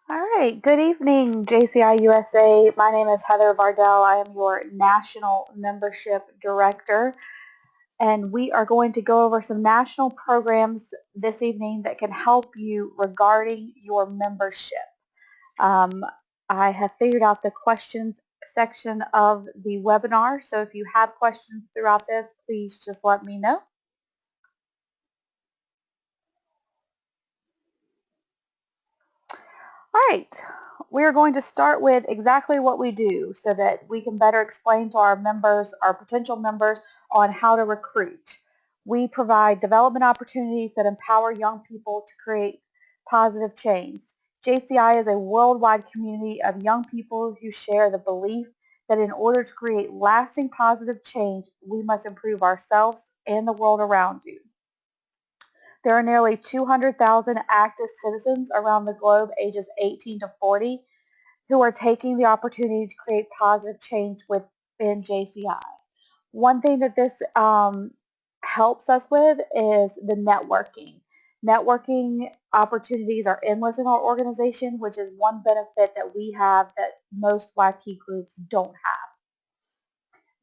All right, good evening, JCI USA. My name is Heather Bardell. I am your National Membership Director, and we are going to go over some national programs this evening that can help you regarding your membership. Um, I have figured out the questions section of the webinar, so if you have questions throughout this, please just let me know. All right, we are going to start with exactly what we do so that we can better explain to our members, our potential members, on how to recruit. We provide development opportunities that empower young people to create positive change. JCI is a worldwide community of young people who share the belief that in order to create lasting positive change, we must improve ourselves and the world around you. There are nearly 200,000 active citizens around the globe ages 18 to 40 who are taking the opportunity to create positive change within JCI. One thing that this helps us with is the networking. Networking opportunities are endless in our organization, which is one benefit that we have that most YP groups don't have.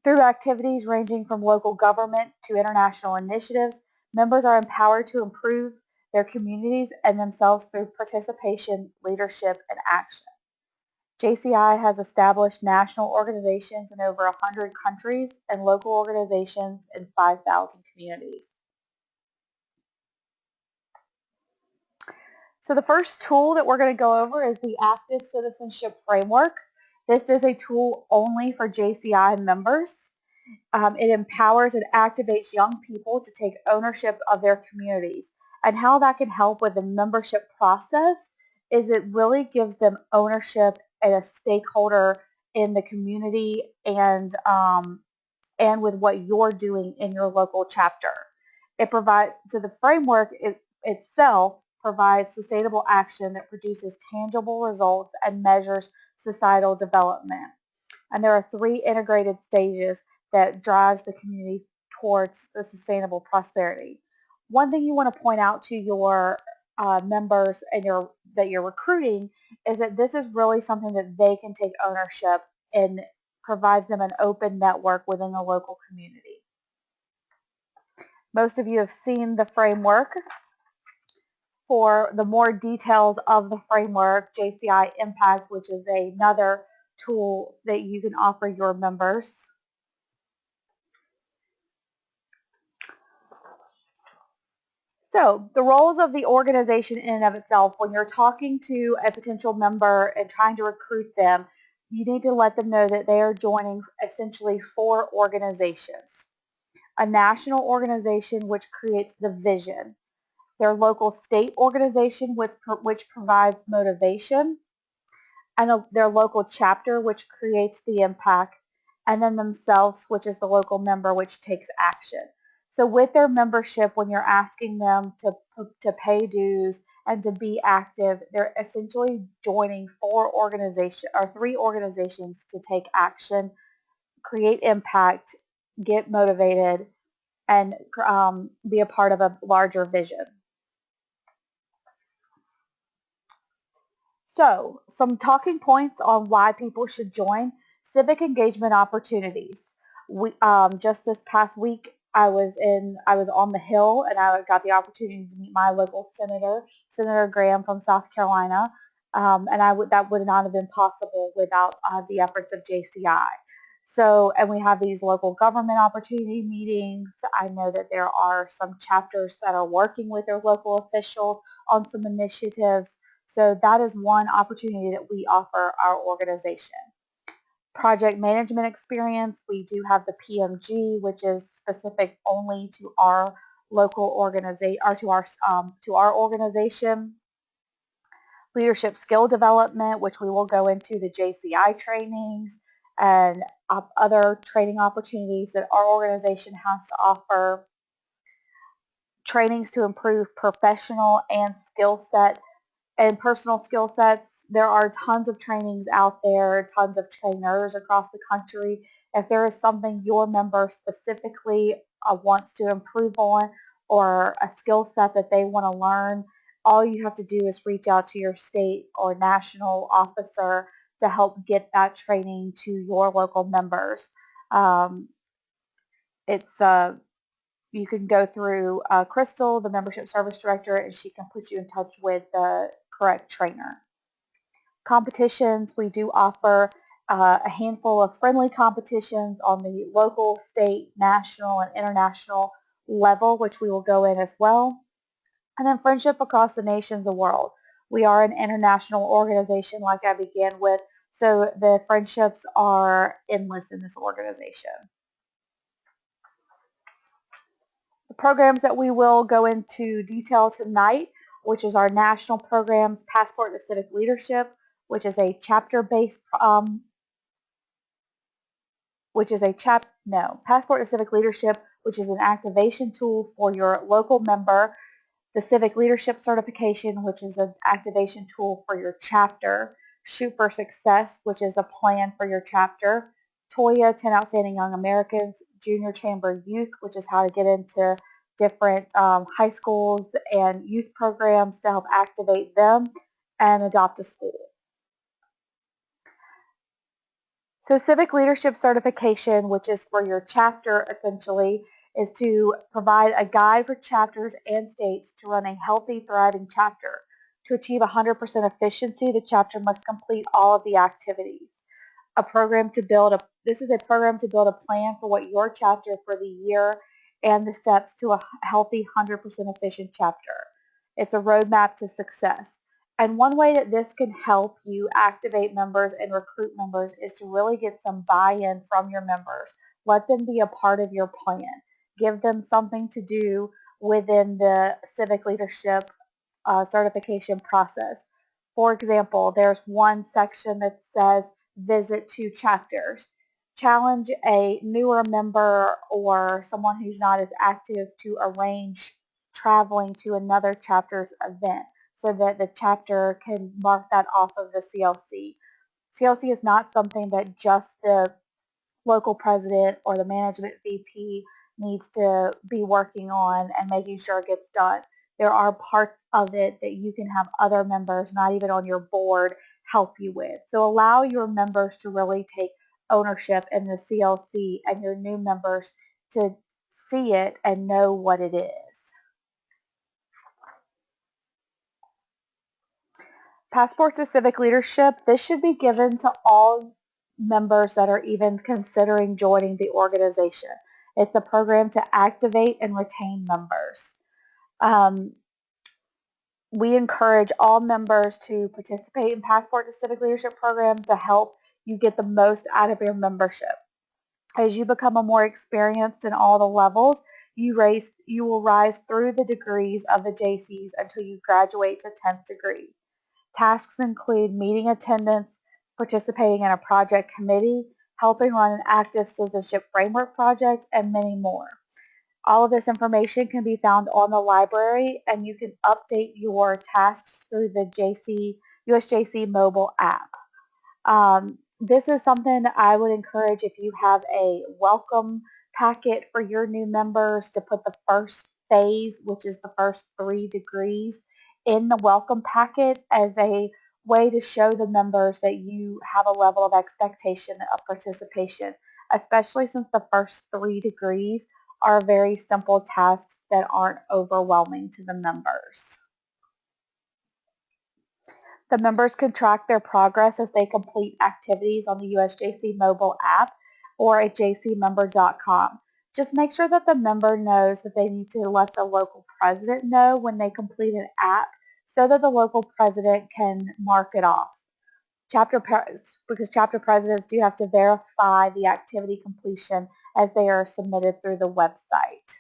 Through activities ranging from local government to international initiatives, members are empowered to improve their communities and themselves through participation, leadership, and action. JCI has established national organizations in over 100 countries and local organizations in 5,000 communities. So the first tool that we're going to go over is the Active Citizenship Framework. This is a tool only for JCI members. It empowers and activates young people to take ownership of their communities. And how that can help with the membership process is it really gives them ownership and a stakeholder in the community and with what you're doing in your local chapter. It provides so the framework itself provides sustainable action that produces tangible results and measures societal development. And there are three integrated stages that drives the community towards the sustainable prosperity. One thing you want to point out to your members and that you're recruiting is that this is really something that they can take ownership and provides them an open network within the local community. Most of you have seen the framework. For the more details of the framework, JCI Impact, which is another tool that you can offer your members. So the roles of the organization in and of itself, when you're talking to a potential member and trying to recruit them, you need to let them know that they are joining essentially four organizations. A national organization which creates the vision, their local state organization which provides motivation, and their local chapter which creates the impact, and then themselves, which is the local member which takes action. So with their membership, when you're asking them to pay dues and to be active, they're essentially joining three organizations to take action, create impact, get motivated, and be a part of a larger vision. So, some talking points on why people should join civic engagement opportunities. Just this past week, I was on the Hill, and I got the opportunity to meet my local senator, Senator Graham from South Carolina, and that would not have been possible without the efforts of JCI. So, and we have these local government opportunity meetings. I know that there are some chapters that are working with their local officials on some initiatives. So that is one opportunity that we offer our organization. Project management experience, we do have the PMG, which is specific only to our local organization or to our organization. Leadership skill development, which we will go into the JCI trainings and other training opportunities that our organization has to offer. Trainings to improve professional and skill set and personal skill sets. There are tons of trainings out there, tons of trainers across the country. If there is something your member specifically wants to improve on or a skill set that they want to learn, all you have to do is reach out to your state or national officer to help get that training to your local members. It's You can go through Crystal, the membership service director, and she can put you in touch with the correct trainer. Competitions, we do offer a handful of friendly competitions on the local, state, national, and international level, which we will go in as well. And then friendship across the nations and world. We are an international organization, like I began with, so the friendships are endless in this organization. The programs that we will go into detail tonight, which is our national programs, Passport to Civic Leadership, which is a chapter-based, Passport to Civic Leadership, which is an activation tool for your local member. The Civic Leadership Certification, which is an activation tool for your chapter. Shoot for Success, which is a plan for your chapter. TOYA, 10 Outstanding Young Americans. Junior Chamber Youth, which is how to get into different high schools and youth programs to help activate them. And Adopt a School. So Civic Leadership Certification, which is for your chapter essentially, is to provide a guide for chapters and states to run a healthy, thriving chapter. To achieve 100% efficiency, the chapter must complete all of the activities. This is a program to build a plan for what your chapter for the year and the steps to a healthy, 100% efficient chapter. It's a roadmap to success. And one way that this can help you activate members and recruit members is to really get some buy-in from your members. Let them be a part of your plan. Give them something to do within the civic leadership certification process. For example, there's one section that says visit 2 chapters. Challenge a newer member or someone who's not as active to arrange traveling to another chapter's event so that the chapter can mark that off of the CLC. CLC is not something that just the local president or the management VP needs to be working on and making sure it gets done. There are parts of it that you can have other members, not even on your board, help you with. So allow your members to really take ownership in the CLC and your new members to see it and know what it is. Passport to Civic Leadership, this should be given to all members that are even considering joining the organization. It's a program to activate and retain members. We encourage all members to participate in Passport to Civic Leadership program to help you get the most out of your membership. As you become a more experienced in all the levels, you will rise through the degrees of the JCs until you graduate to 10th degree. Tasks include meeting attendance, participating in a project committee, helping run an active citizenship framework project, and many more. All of this information can be found on the library, and you can update your tasks through the USJC mobile app. This is something I would encourage if you have a welcome packet for your new members to put the first phase, which is the first 3 degrees, in the welcome packet as a way to show the members that you have a level of expectation of participation, especially since the first 3 degrees are very simple tasks that aren't overwhelming to the members. The members can track their progress as they complete activities on the USJC mobile app or at jcmember.com. Just make sure that the member knows that they need to let the local president know when they complete an app so that the local president can mark it off. Because chapter presidents do have to verify the activity completion as they are submitted through the website.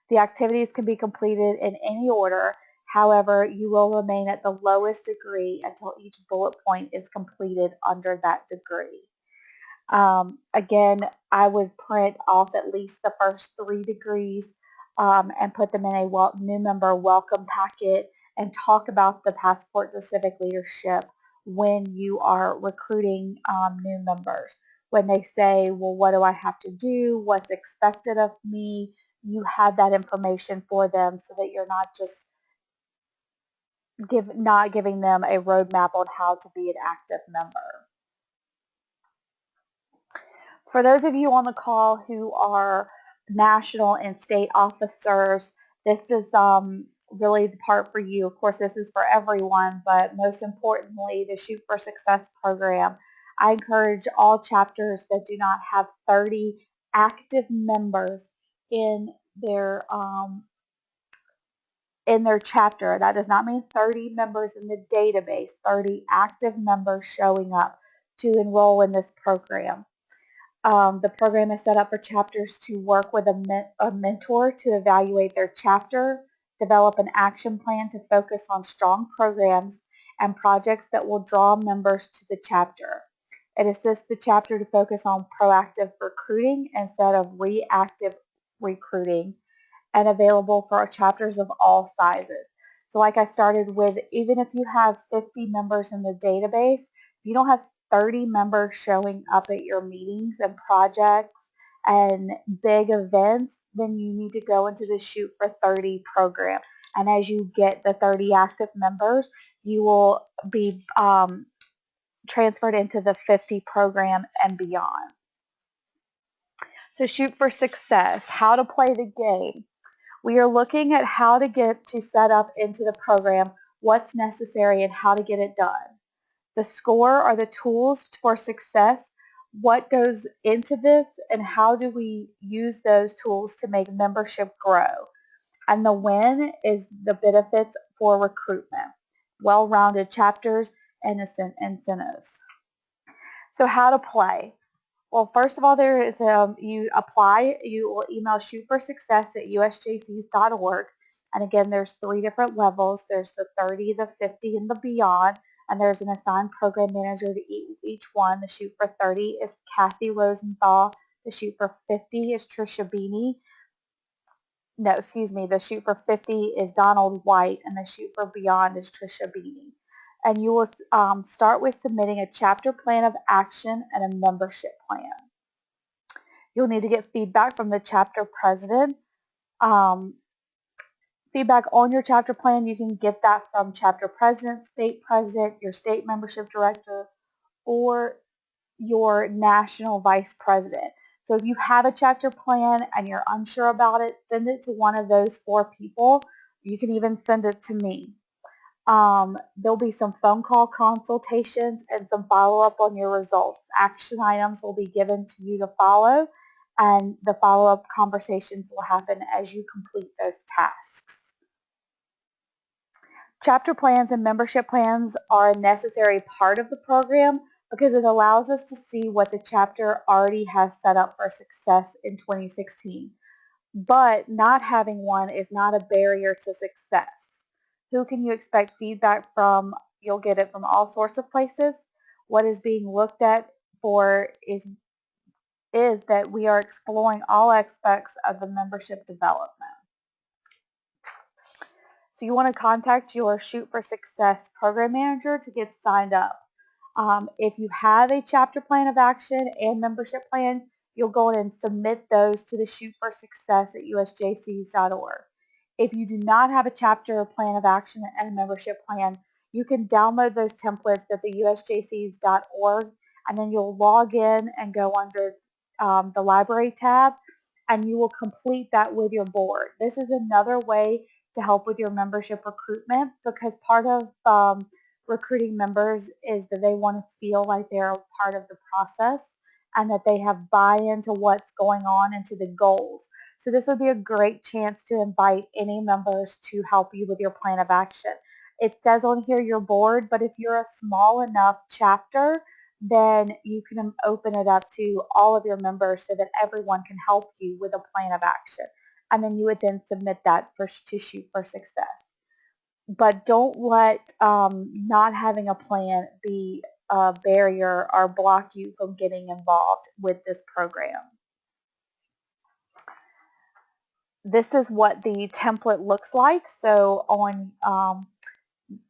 The activities can be completed in any order. However, you will remain at the lowest degree until each bullet point is completed under that degree. Again, I would print off at least the first 3 degrees and put them in a new member welcome packet and talk about the Passport to Civic Leadership when you are recruiting new members. When they say, well, what do I have to do? What's expected of me? You have that information for them so that you're not just not giving them a roadmap on how to be an active member. For those of you on the call who are national and state officers, this is really the part for you. Of course, this is for everyone, but most importantly, the Shoot for Success program. I encourage all chapters that do not have 30 active members in their chapter. That does not mean 30 members in the database, 30 active members showing up to enroll in this program. The program is set up for chapters to work with a mentor to evaluate their chapter, develop an action plan to focus on strong programs and projects that will draw members to the chapter. It assists the chapter to focus on proactive recruiting instead of reactive recruiting, and available for chapters of all sizes. So like I started with, even if you have 50 members in the database, if you don't have 30 members showing up at your meetings and projects and big events, then you need to go into the Shoot for 30 program. And as you get the 30 active members, you will be transferred into the 50 program and beyond. So Shoot for Success, how to play the game. We are looking at how to get to set up into the program, what's necessary, and how to get it done. The score are the tools for success, what goes into this, and how do we use those tools to make membership grow. And the win is the benefits for recruitment, well-rounded chapters, and incentives. So how to play. Well, first of all, there is you apply. You will email shootforsuccess@usjcs.org. And again, there's 3 different levels. There's the 30, the 50, and the beyond. And there's an assigned program manager to each one. The Shoot for 30 is Kathy Rosenthal. The Shoot for 50 is Trisha Beanie. No, excuse me. The Shoot for 50 is Donald White, and the Shoot for Beyond is Trisha Beanie. And you will start with submitting a chapter plan of action and a membership plan. You'll need to get feedback from the chapter president. Feedback on your chapter plan, you can get that from chapter president, your state membership director, or your national vice president. So if you have a chapter plan and you're unsure about it, send it to one of those 4 people. You can even send it to me. There'll be some phone call consultations and some follow-up on your results. Action items will be given to you to follow, and the follow-up conversations will happen as you complete those tasks. Chapter plans and membership plans are a necessary part of the program because it allows us to see what the chapter already has set up for success in 2016. But not having one is not a barrier to success. Who can you expect feedback from? You'll get it from all sorts of places. What is being looked at for is that we are exploring all aspects of the membership development. So you want to contact your Shoot for Success program manager to get signed up. If you have a chapter plan of action and membership plan, you'll go in and submit those to the Shoot for Success at usjcs.org. If you do not have a chapter or plan of action and a membership plan, you can download those templates at the usjcs.org, and then you'll log in and go under the library tab, and you will complete that with your board. This is another way to help with your membership recruitment, because part of recruiting members is that they want to feel like they're a part of the process and that they have buy-in to what's going on and to the goals. So this would be a great chance to invite any members to help you with your plan of action. It says on here your board, but if you're a small enough chapter, then you can open it up to all of your members so that everyone can help you with a plan of action. And then you would then submit that to Shoot for Success. But don't let not having a plan be a barrier or block you from getting involved with this program. This is what the template looks like. So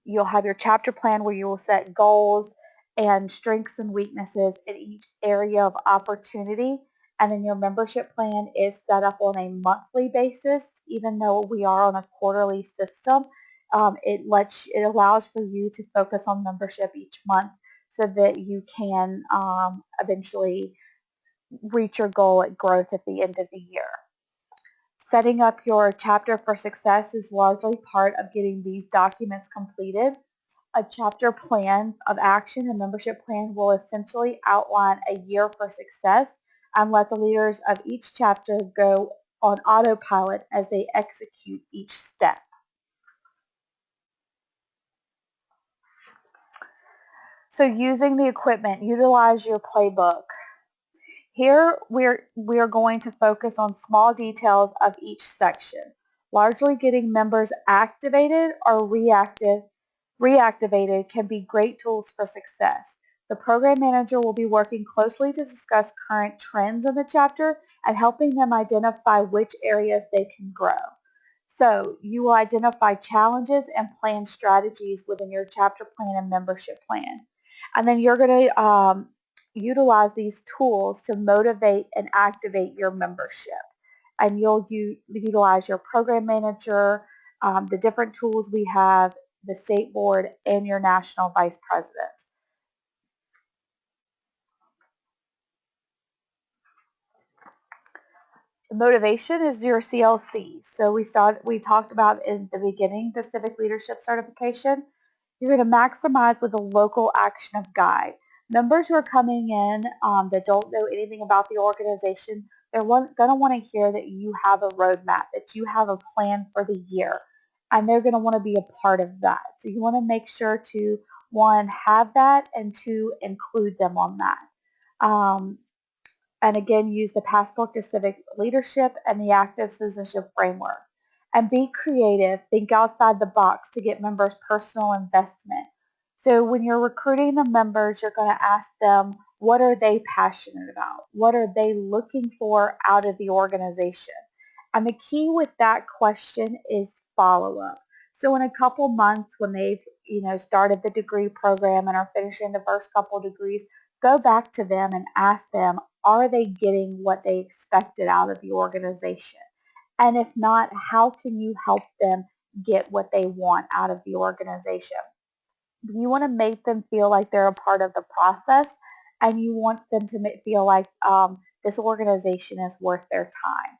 you'll have your chapter plan where you will set goals and strengths and weaknesses in each area of opportunity. And then your membership plan is set up on a monthly basis, even though we are on a quarterly system. It allows for you to focus on membership each month so that you can eventually reach your goal at growth at the end of the year. Setting up your chapter for success is largely part of getting these documents completed. A chapter plan of action and membership plan will essentially outline a year for success and let the leaders of each chapter go on autopilot as they execute each step. So using the equipment, utilize your playbook. Here we're going to focus on small details of each section, largely getting members activated or reactivated can be great tools for success. The program manager will be working closely to discuss current trends in the chapter and helping them identify which areas they can grow. So you will identify challenges and plan strategies within your chapter plan and membership plan. And then you're going to utilize these tools to motivate and activate your membership. And you'll utilize your program manager, the different tools we have, the state board, and your national vice president. The motivation is your CLC. So we talked about in the beginning the Civic Leadership certification. You're going to maximize with a local action of guide. Members who are coming in that don't know anything about the organization, they're going to want to hear that you have a roadmap, that you have a plan for the year, and they're going to want to be a part of that. So you want to make sure to, one, have that, and two, include them on that. And again, use the Passport to Civic Leadership and the Active Citizenship Framework. And be creative, think outside the box to get members personal investment. So when you're recruiting the members, you're going to ask them, what are they passionate about? What are they looking for out of the organization? And the key with that question is follow-up. So in a couple months when they've started the degree program and are finishing the first couple degrees, go back to them and ask them, are they getting what they expected out of the organization? And if not, how can you help them get what they want out of the organization? You want to make them feel like they're a part of the process, and you want them to feel like this organization is worth their time.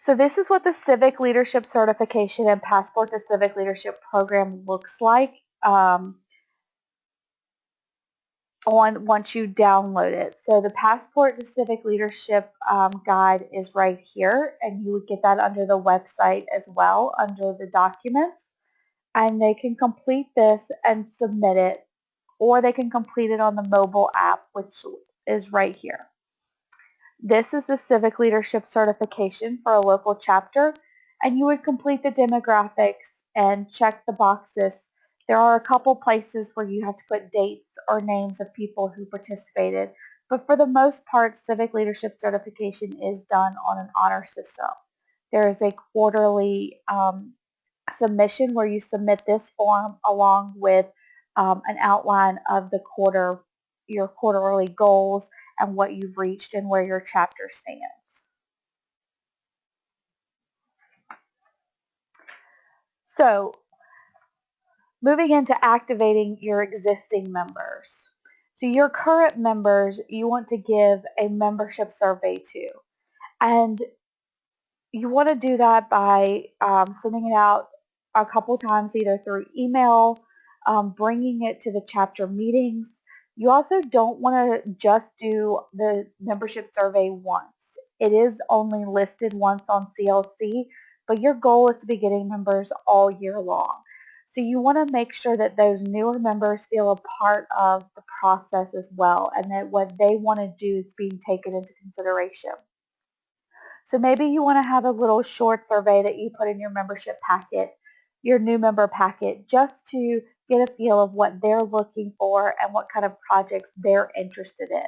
So this is what the Civic Leadership Certification and Passport to Civic Leadership program looks like once you download it. So the Passport to Civic Leadership guide is right here, and you would get that under the website as well, under the documents. And they can complete this and submit it, or they can complete it on the mobile app, which is right here. This is the Civic Leadership Certification for a local chapter, and you would complete the demographics and check the boxes. There are a couple places where you have to put dates or names of people who participated, but for the most part, Civic Leadership Certification is done on an honor system. There is a quarterly submission where you submit this form along with an outline of your quarterly goals and what you've reached and where your chapter stands. So moving into activating your existing members. So your current members, you want to give a membership survey to. And you want to do that by sending it out a couple times, either through email, bringing it to the chapter meetings. You also don't want to just do the membership survey once. It is only listed once on CLC, but your goal is to be getting members all year long. So you want to make sure that those newer members feel a part of the process as well, and that what they want to do is being taken into consideration. So maybe you want to have a little short survey that you put in your membership packet, your new member packet, just to get a feel of what they're looking for and what kind of projects they're interested in.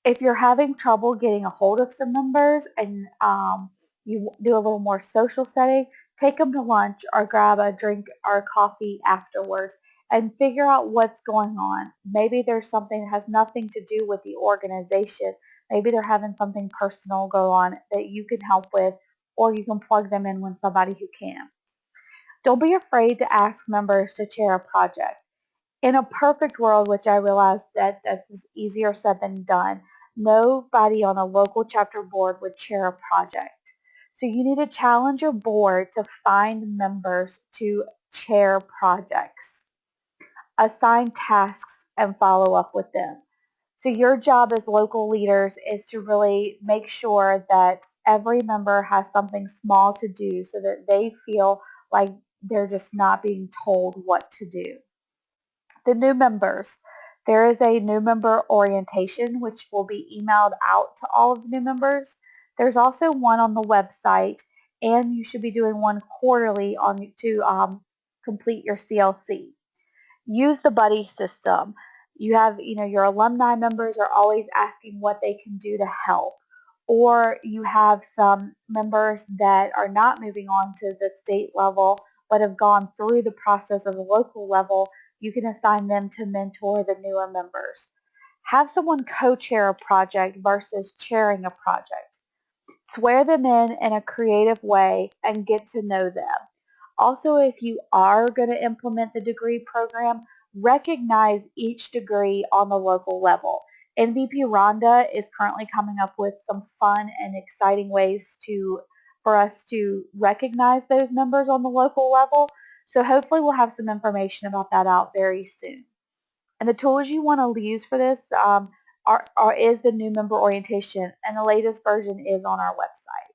If you're having trouble getting a hold of some members and you do a little more social setting, take them to lunch or grab a drink or coffee afterwards and figure out what's going on. Maybe there's something that has nothing to do with the organization Maybe they're having something personal go on that you can help with, or you can plug them in with somebody who can. Don't be afraid to ask members to chair a project. In a perfect world, which I realize that that's easier said than done, nobody on a local chapter board would chair a project. So you need to challenge your board to find members to chair projects, assign tasks, and follow up with them. So your job as local leaders is to really make sure that every member has something small to do so that they feel like they're just not being told what to do. The new members. There is a new member orientation which will be emailed out to all of the new members. There's also one on the website, and you should be doing one quarterly to complete your CLC. Use the buddy system. You have, your alumni members are always asking what they can do to help. Or you have some members that are not moving on to the state level but have gone through the process of the local level. You can assign them to mentor the newer members. Have someone co-chair a project versus chairing a project. Swear them in a creative way and get to know them. Also, if you are going to implement the degree program, recognize each degree on the local level. MVP Rhonda is currently coming up with some fun and exciting ways for us to recognize those members on the local level. So hopefully we'll have some information about that out very soon. And the tools you want to use for this is the new member orientation, and the latest version is on our website.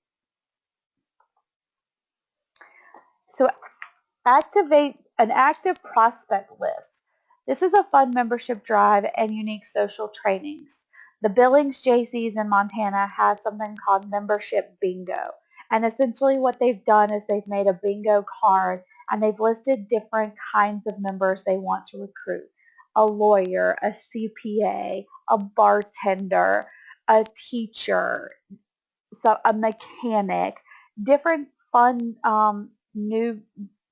So activate an active prospect list. This is a fun membership drive and unique social trainings. The Billings JCs in Montana have something called membership bingo. And essentially what they've done is they've made a bingo card and they've listed different kinds of members they want to recruit. A lawyer, a CPA, a bartender, a teacher, so a mechanic, different fun new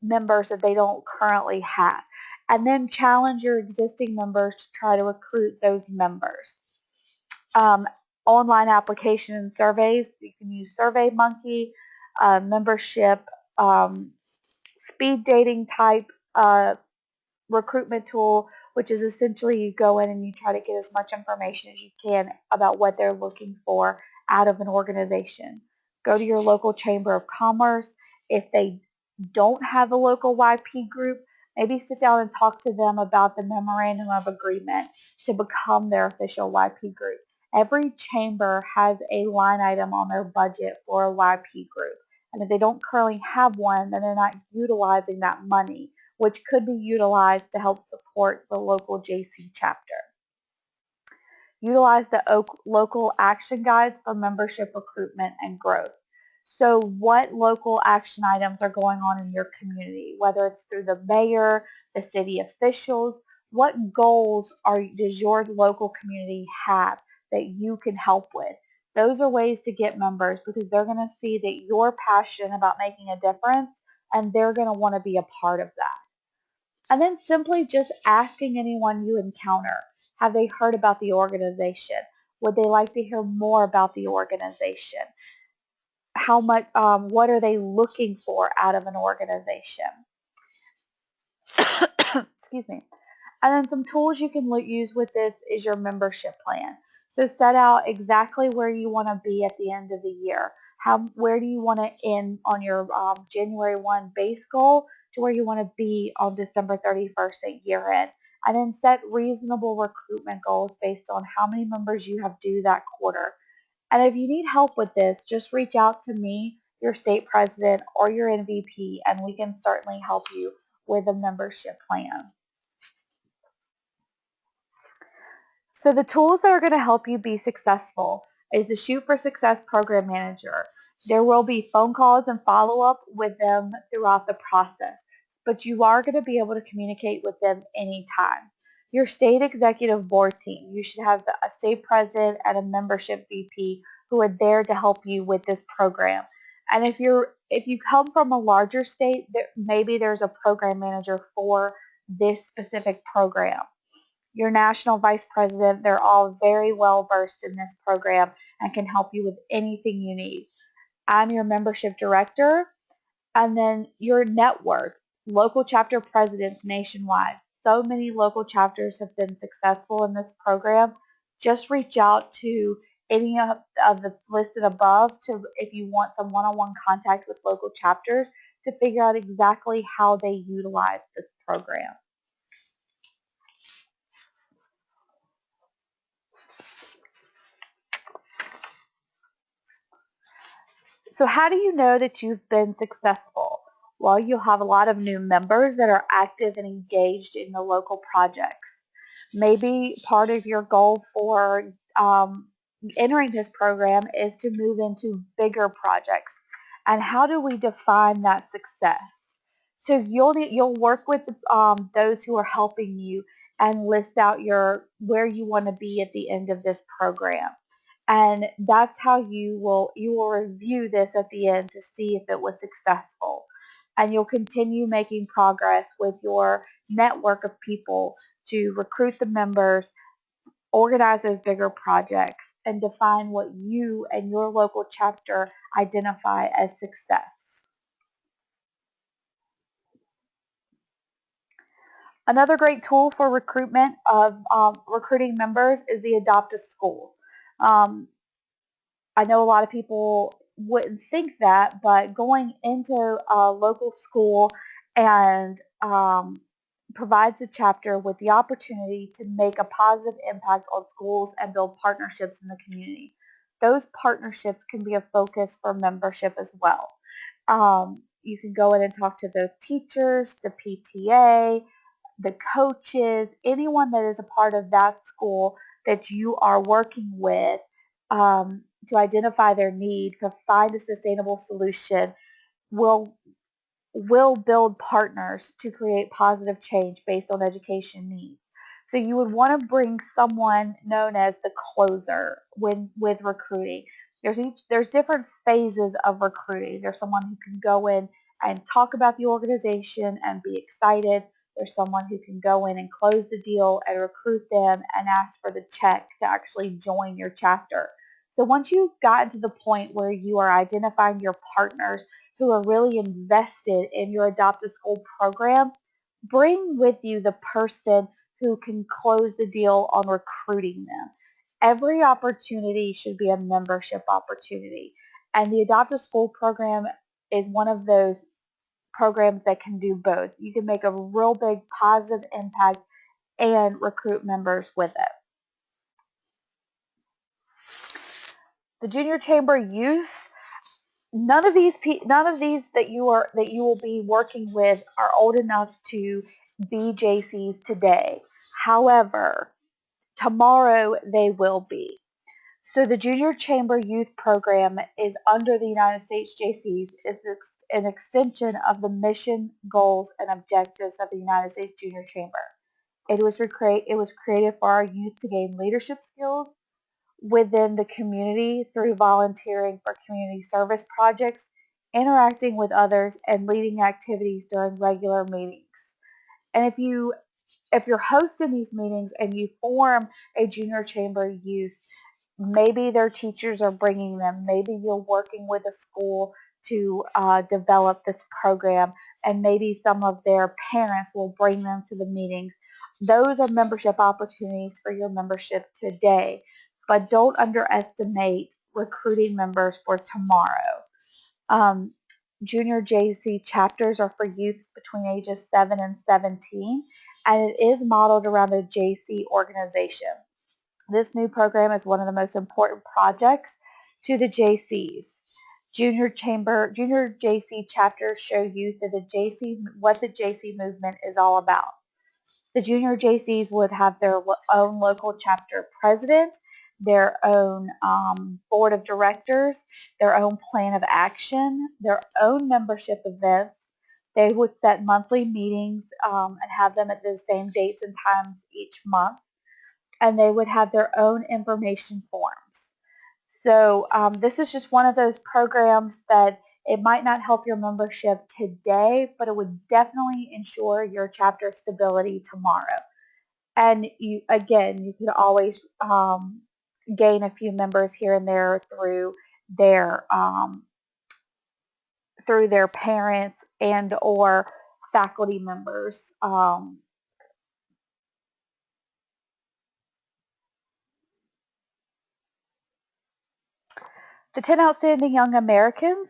members that they don't currently have. And then challenge your existing members to try to recruit those members. Online application and surveys, you can use SurveyMonkey, membership, speed dating type recruitment tool, which is essentially you go in and you try to get as much information as you can about what they're looking for out of an organization. Go to your local chamber of commerce. If they don't have a local YP group, maybe sit down and talk to them about the memorandum of agreement to become their official YP group. Every chamber has a line item on their budget for a YP group. And if they don't currently have one, then they're not utilizing that money, which could be utilized to help support the local JC chapter. Utilize the local action guides for membership recruitment and growth. So what local action items are going on in your community, whether it's through the mayor, the city officials, what goals does your local community have that you can help with? Those are ways to get members because they're going to see that you're passionate about making a difference and they're going to want to be a part of that. And then simply just asking anyone you encounter, have they heard about the organization? Would they like to hear more about the organization? How much, what are they looking for out of an organization? Excuse me. And then some tools you can use with this is your membership plan. So set out exactly where you want to be at the end of the year. Where do you want to end on your January 1 base goal to where you want to be on December 31st at year end. And then set reasonable recruitment goals based on how many members you have due that quarter. And if you need help with this, just reach out to me, your state president, or your MVP, and we can certainly help you with a membership plan. So the tools that are going to help you be successful is the Shoot for Success Program Manager. There will be phone calls and follow-up with them throughout the process, but you are going to be able to communicate with them anytime. Your state executive board team, you should have a state president and a membership VP who are there to help you with this program. And if you come from a larger state, maybe there's a program manager for this specific program. your national vice president. They're all very well versed in this program and can help you with anything you need. I'm your membership director. And then your network, local chapter presidents nationwide. So many local chapters have been successful in this program. Just reach out to any of the listed above to if you want some one-on-one contact with local chapters to figure out exactly how they utilize this program. So how do you know that you've been successful? Well, you'll have a lot of new members that are active and engaged in the local projects. Maybe part of your goal for entering this program is to move into bigger projects. And how do we define that success? So you'll work with those who are helping you and list out where you want to be at the end of this program. And that's how you will review this at the end to see if it was successful. And you'll continue making progress with your network of people to recruit the members, organize those bigger projects, and define what you and your local chapter identify as success. Another great tool for recruitment of recruiting members is the Adopt a School. Um, I know a lot of people wouldn't think that, but going into a local school and provides a chapter with the opportunity to make a positive impact on schools and build partnerships in the community. Those partnerships can be a focus for membership as well. You can go in and talk to the teachers, the PTA, the coaches, anyone that is a part of that school that you are working with to identify their need, to find a sustainable solution, will will build partners to create positive change based on education needs. So you would want to bring someone known as the closer when with recruiting. There's different phases of recruiting. There's someone who can go in and talk about the organization and be excited. There's someone who can go in and close the deal and recruit them and ask for the check to actually join your chapter. So once you've gotten to the point where you are identifying your partners who are really invested in your Adopt a School program, bring with you the person who can close the deal on recruiting them. Every opportunity should be a membership opportunity. And the Adopt a School program is one of those programs that can do both. You can make a real big positive impact and recruit members with it. The Junior Chamber Youth, none of these that you will be working with are old enough to be JCs today. However, tomorrow they will be. So the Junior Chamber Youth Program is under the United States JCs. It's an extension of the mission, goals, and objectives of the United States Junior Chamber. It was created for our youth to gain leadership skills within the community through volunteering for community service projects, interacting with others, and leading activities during regular meetings. And if you're hosting these meetings and you form a junior chamber youth, maybe their teachers are bringing them, maybe you're working with a school to develop this program, and maybe some of their parents will bring them to the meetings. Those are membership opportunities for your membership today, but don't underestimate recruiting members for tomorrow. Um, Junior JC chapters are for youths between ages 7 and 17, and it is modeled around the JC organization. This new program is one of the most important projects to the JCs. Junior JC chapters show youth that what the JC movement is all about. The junior JCs would have their own local chapter president, their own board of directors, their own plan of action, their own membership events. They would set monthly meetings and have them at the same dates and times each month, and they would have their own information forms. So this is just one of those programs that it might not help your membership today, but it would definitely ensure your chapter stability tomorrow. And you could always gain a few members here and there their um, through their parents and or faculty members. The 10 Outstanding Young Americans,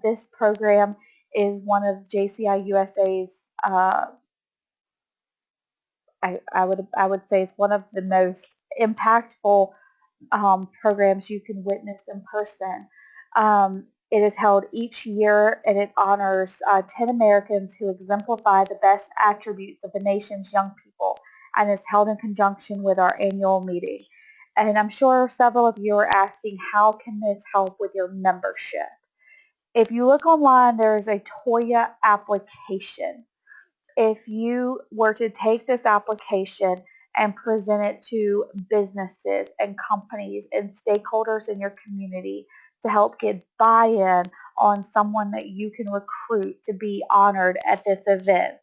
this program is one of JCI USA's, I would say it's one of the most impactful programs you can witness in person. It is held each year and it honors 10 Americans who exemplify the best attributes of the nation's young people and is held in conjunction with our annual meeting. And I'm sure several of you are asking, how can this help with your membership? If you look online, there's a TOYA application. If you were to take this application and present it to businesses and companies and stakeholders in your community to help get buy-in on someone that you can recruit to be honored at this event,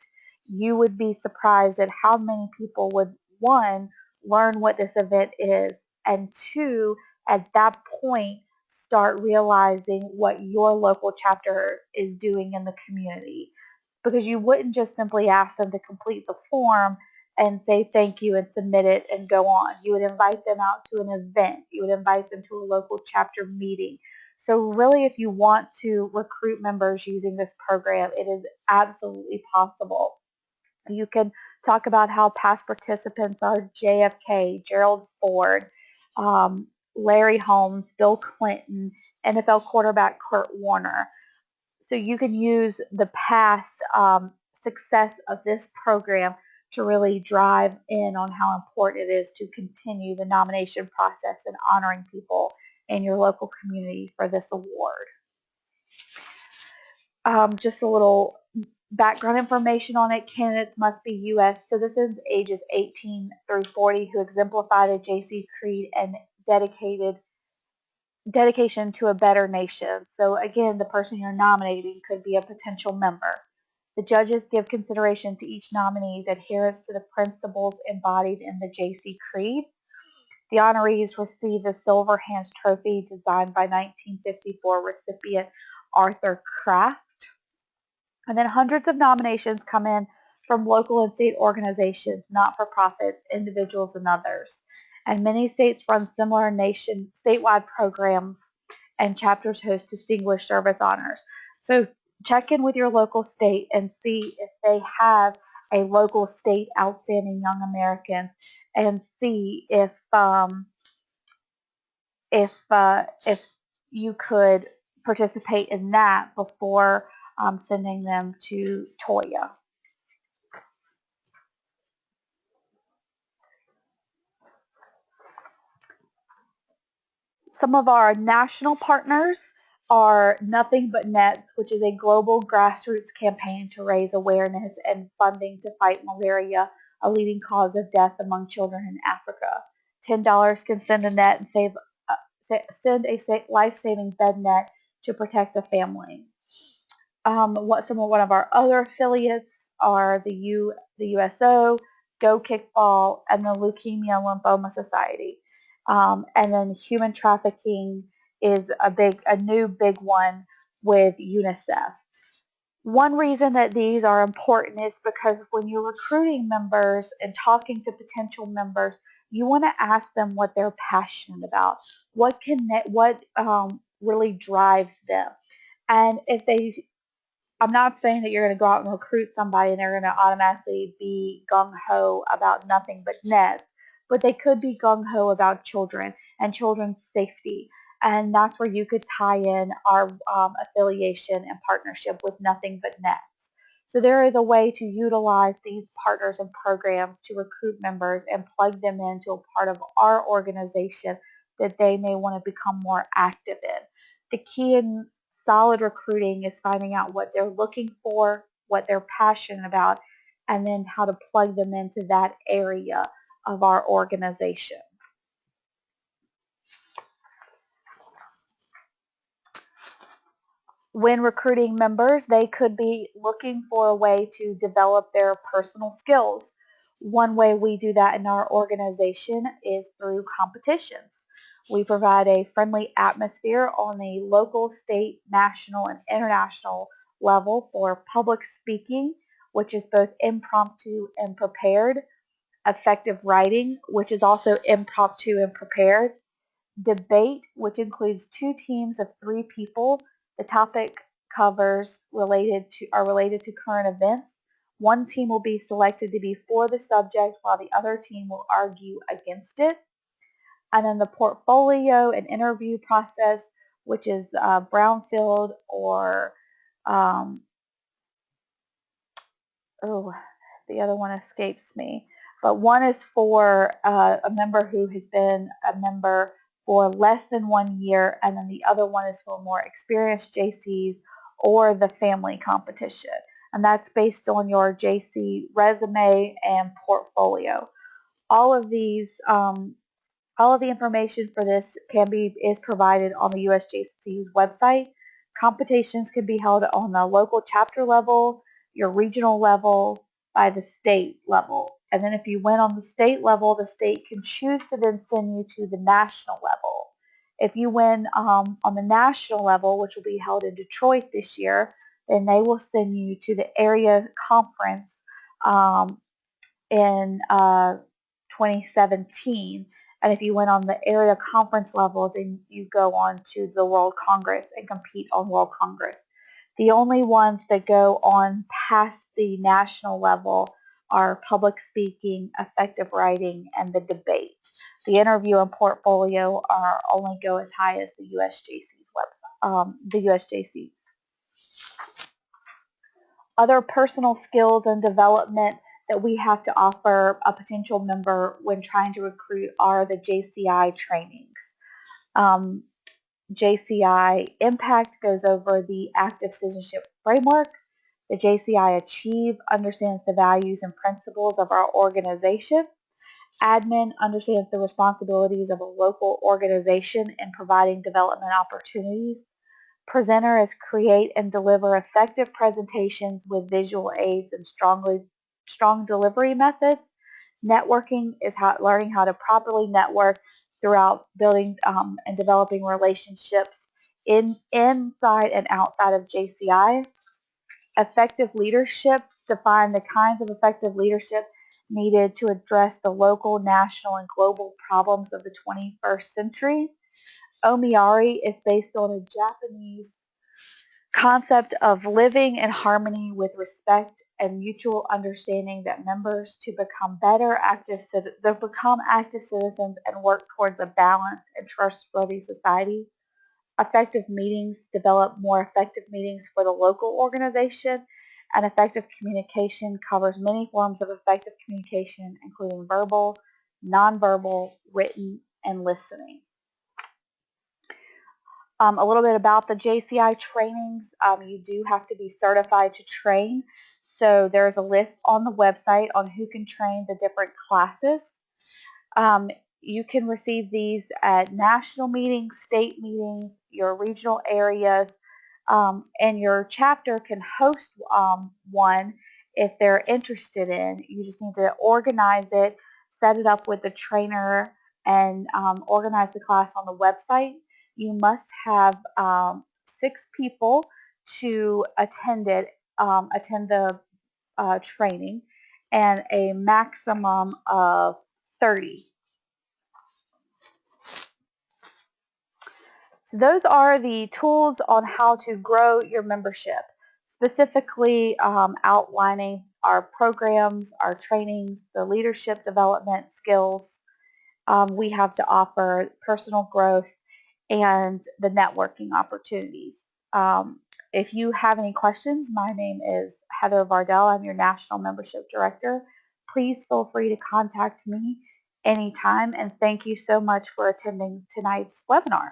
you would be surprised at how many people would, one, learn what this event is, and two, at that point, start realizing what your local chapter is doing in the community, because you wouldn't just simply ask them to complete the form and say thank you and submit it and go on. You would invite them out to an event. You would invite them to a local chapter meeting. So really, if you want to recruit members using this program, it is absolutely possible. You can talk about how past participants are JFK, Gerald Ford, Larry Holmes, Bill Clinton, NFL quarterback Kurt Warner. So you can use the past success of this program to really drive in on how important it is to continue the nomination process and honoring people in your local community for this award. Just a little background information on it. Candidates must be U.S. citizens ages 18 through 40 who exemplified a JC creed and dedication to a better nation. So again, the person you're nominating could be a potential member. The judges give consideration to each nominee's adherence to the principles embodied in the JC Creed. The honorees receive the Silver Hands Trophy designed by 1954 recipient Arthur Kraft. And then hundreds of nominations come in from local and state organizations, not-for-profits, individuals, and others. And many states run similar statewide programs, and chapters host distinguished service honors. So check in with your local state and see if they have a local state outstanding young Americans, and see if you could participate in that before sending them to TOYA. Some of our national partners are Nothing But Nets, which is a global grassroots campaign to raise awareness and funding to fight malaria, a leading cause of death among children in Africa. $10 can send a net and send a life-saving bed net to protect a family. One of our other affiliates are the USO, Go Kickball, and the Leukemia Lymphoma Society. And then human trafficking is a new big one with UNICEF. One reason that these are important is because when you're recruiting members and talking to potential members, you want to ask them what they're passionate about, what really drives them. And if they I'm not saying that you're going to go out and recruit somebody and they're going to automatically be gung-ho about nothing but nets, but they could be gung-ho about children and children's safety. And that's where you could tie in our affiliation and partnership with Nothing But Nets. So there is a way to utilize these partners and programs to recruit members and plug them into a part of our organization that they may want to become more active in. The key in solid recruiting is finding out what they're looking for, what they're passionate about, and then how to plug them into that area of our organization. When recruiting members, they could be looking for a way to develop their personal skills. One way we do that in our organization is through competitions. We provide a friendly atmosphere on the local, state, national, and international level for public speaking, which is both impromptu and prepared, effective writing, which is also impromptu and prepared, debate, which includes two teams of 3 people. The topic covers are related to current events. One team will be selected to be for the subject while the other team will argue against it. And then the portfolio and interview process, which is brownfield or um, oh, the other one escapes me. But one is for a member who has been a member for less than 1 year, and then the other one is for more experienced JCs or the family competition. And that's based on your JC resume and portfolio. All of these all of the information for this is provided on the USJC's website. Competitions can be held on the local chapter level, your regional level, by the state level. And then if you win on the state level, the state can choose to then send you to the national level. If you win on the national level, which will be held in Detroit this year, then they will send you to the area conference in 2017. And if you went on the area conference level, then you go on to the World Congress and compete on World Congress. The only ones that go on past the national level are public speaking, effective writing, and the debate. The interview and portfolio are only go as high as the USJC's website, the USJC's. Other personal skills and development that we have to offer a potential member when trying to recruit are the JCI trainings. Um, JCI Impact goes over the active citizenship framework. The JCI Achieve understands the values and principles of our organization. Admin understands the responsibilities of a local organization in providing development opportunities. Presenter is create and deliver effective presentations with visual aids and strong delivery methods. Networking is learning how to properly network throughout building and developing relationships inside and outside of JCI. Effective leadership, define the kinds of effective leadership needed to address the local, national, and global problems of the 21st century. Omiyari is based on a Japanese concept of living in harmony with respect and mutual understanding that members to become active citizens and work towards a balanced and trustworthy society. Effective meetings develop more effective meetings for the local organization, and effective communication covers many forms of effective communication, including verbal, nonverbal, written, and listening. A little bit about the JCI trainings. You do have to be certified to train. So there's a list on the website on who can train the different classes. You can receive these at national meetings, state meetings, your regional areas, and your chapter can host one if they're interested in. You just need to organize it, set it up with the trainer, and organize the class on the website. You must have 6 people to attend the training, and a maximum of 30. So those are the tools on how to grow your membership, specifically outlining our programs, our trainings, the leadership development skills we have to offer, personal growth, and the networking opportunities. If you have any questions, my name is Heather Vardell. I'm your National Membership Director. Please feel free to contact me anytime, and thank you so much for attending tonight's webinar.